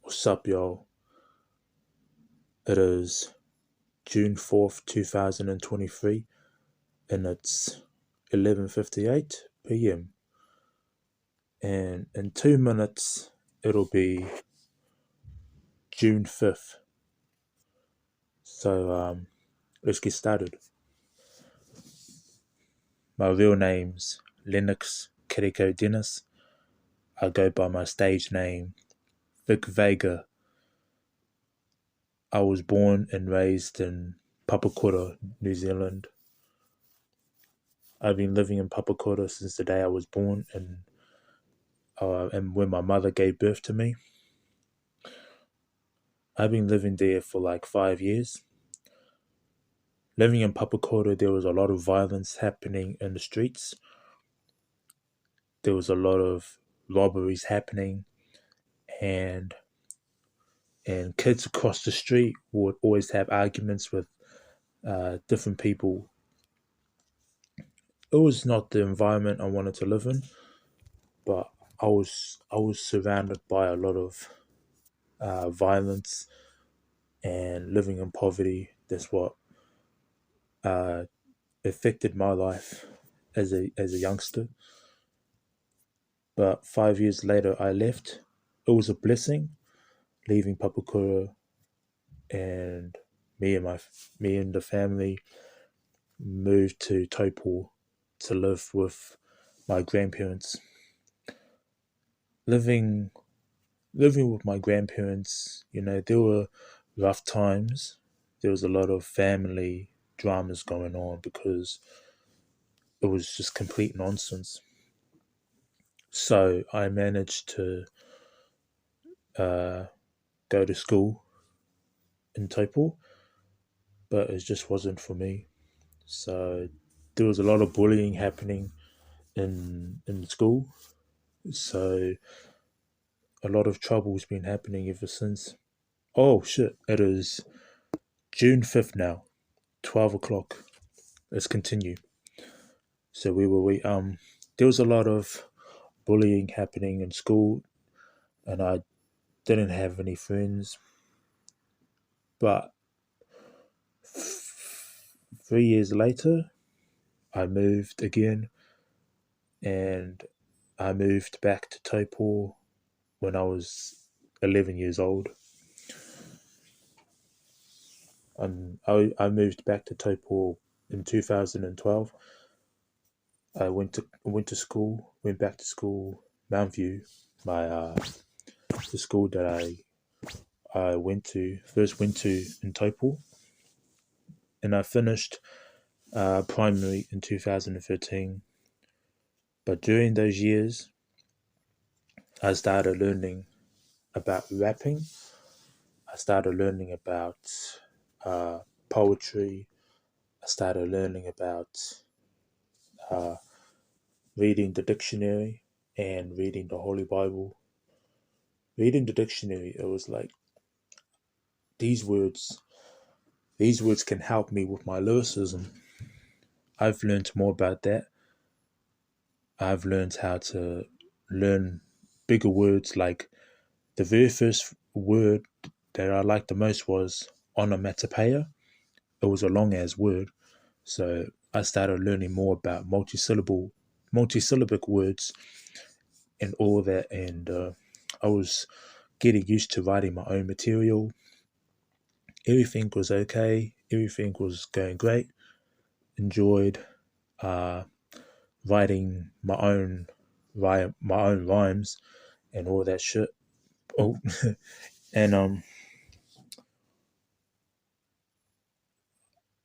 What's up, y'all? It is June 4th, 2023, and it's 11:58 p.m. And in 2 minutes, it'll be June 5th. So, let's get started. My real name's Lennox Kiriko Dennis. I go by my stage name, Vic Vega. I was born and raised in Papakura, New Zealand. I've been living in Papakura since the day I was born, and when my mother gave birth to me. I've been living there for like 5 years. Living in Papakura, there was a lot of violence happening in the streets. There was a lot of robberies happening, and kids across the street would always have arguments with different people. It was not the environment I wanted to live in, but I was surrounded by a lot of violence and living in poverty. That's what uh, affected my life as a youngster. But 5 years later, I left. It was a blessing leaving Papakura, and me and my me and the family moved to Taupo to live with my grandparents. Living living with my grandparents, there were rough times. There was a lot of family dramas going on because it was just complete nonsense. So I managed to uh, go to school in Taupo, but it just wasn't for me. So there was a lot of bullying happening in school. So a lot of trouble's been happening ever since. Oh shit! It is June 5th now, 12 o'clock. Let's continue. So we there was a lot of bullying happening in school, and I didn't have any friends. But 3 years later, I moved again, and I moved back to Taupo when I was 11 years old. I moved back to Taupo in 2012. I went to school, went back to school, Mount View, my the school that I went to in Taupo, and I finished primary in 2013. But during those years, I started learning about rapping. I started learning about uh, poetry. I started learning about uh, reading the dictionary and reading the Holy Bible. Reading the dictionary, it was like these words. These words can help me with my lyricism. I've learned more about that. I've learned how to learn bigger words. Like the very first word that I liked the most was onomatopoeia. It was a long ass word, so I started learning more about multisyllabic words and all that, and I was getting used to writing my own material. Everything was okay. Everything was going great. Enjoyed uh, writing my own rhymes and all that shit. Oh, and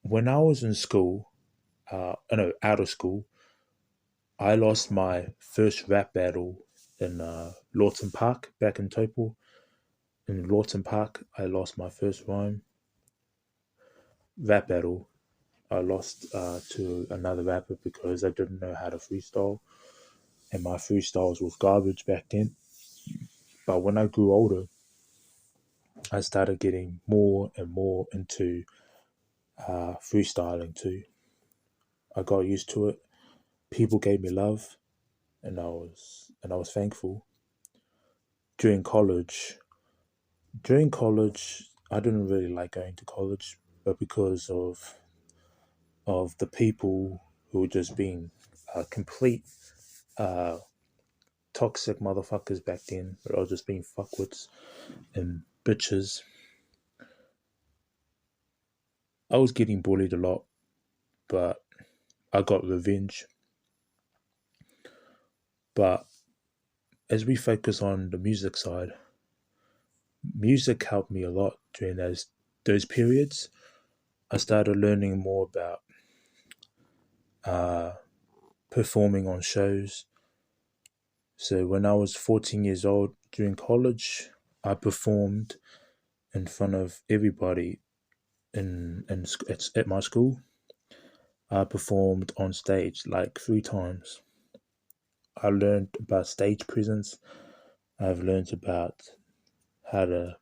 when I was in school, no, out of school, I lost my first rap battle in Lawton Park back in Taupo. In Lawton Park, I lost my first rap battle. I lost to another rapper because I didn't know how to freestyle, and my freestyles was garbage back then. But when I grew older, I started getting more and more into freestyling too. I got used to it. People gave me love, and I was thankful. During college, During college, I didn't really like going to college, but because of the people who were just being complete uh, toxic motherfuckers back then, but I was just being fuckwits and bitches. I was getting bullied a lot, but I got revenge. But as we focus on the music side, music helped me a lot during those periods. I started learning more about uh, performing on shows. So when I was 14 years old during college, I performed in front of everybody at my school. I performed on stage like 3 times. I learned about stage presence. I've learned about how to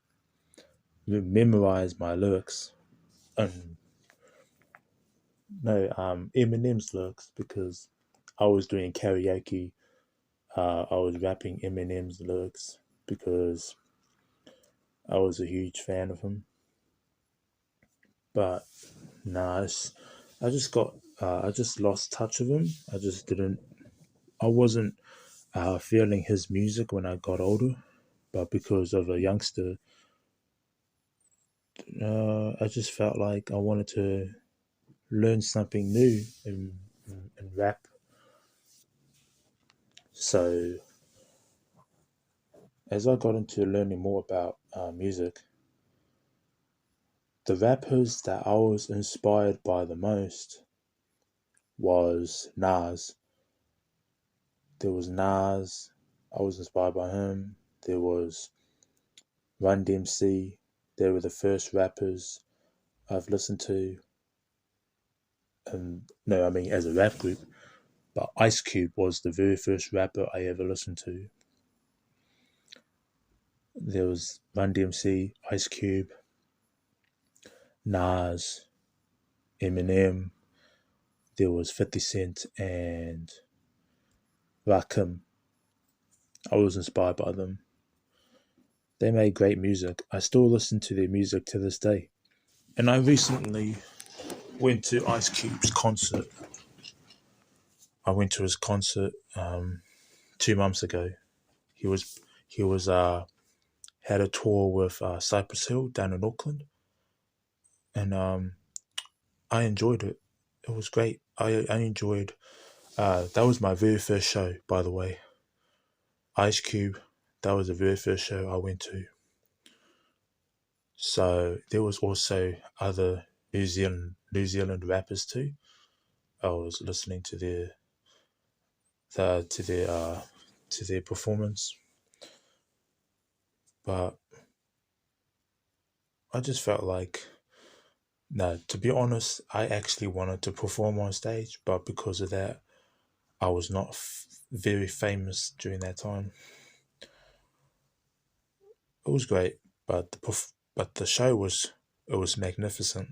memorize my lyrics and no Eminem's lyrics because I was doing karaoke. I was rapping Eminem's lyrics because I was a huge fan of him. But nah, I just lost touch of him. I just didn't. I wasn't feeling his music when I got older. But because of a youngster, I just felt like I wanted to learn something new and rap. So as I got into learning more about music, the rappers that I was inspired by the most was Nas. There was Nas. I was inspired by him. There was Run DMC. They were the first rappers I've listened to. And no, I mean as a rap group. But Ice Cube was the very first rapper I ever listened to. There was Run DMC, Ice Cube, Nas, Eminem. There was 50 Cent and Rakim. I was inspired by them. They made great music. I still listen to their music to this day. And I recently went to Ice Cube's concert. I went to his concert 2 months ago. He was had a tour with Cypress Hill down in Auckland, and I enjoyed it. It was great. I enjoyed. That was my very first show, by the way. Ice Cube. That was the very first show I went to. So there was also other New Zealand rappers too. I was listening to the to their to their performance, but I just felt like no. To be honest, I actually wanted to perform on stage, but because of that, I was not very famous during that time. It was great, but the show was it was magnificent.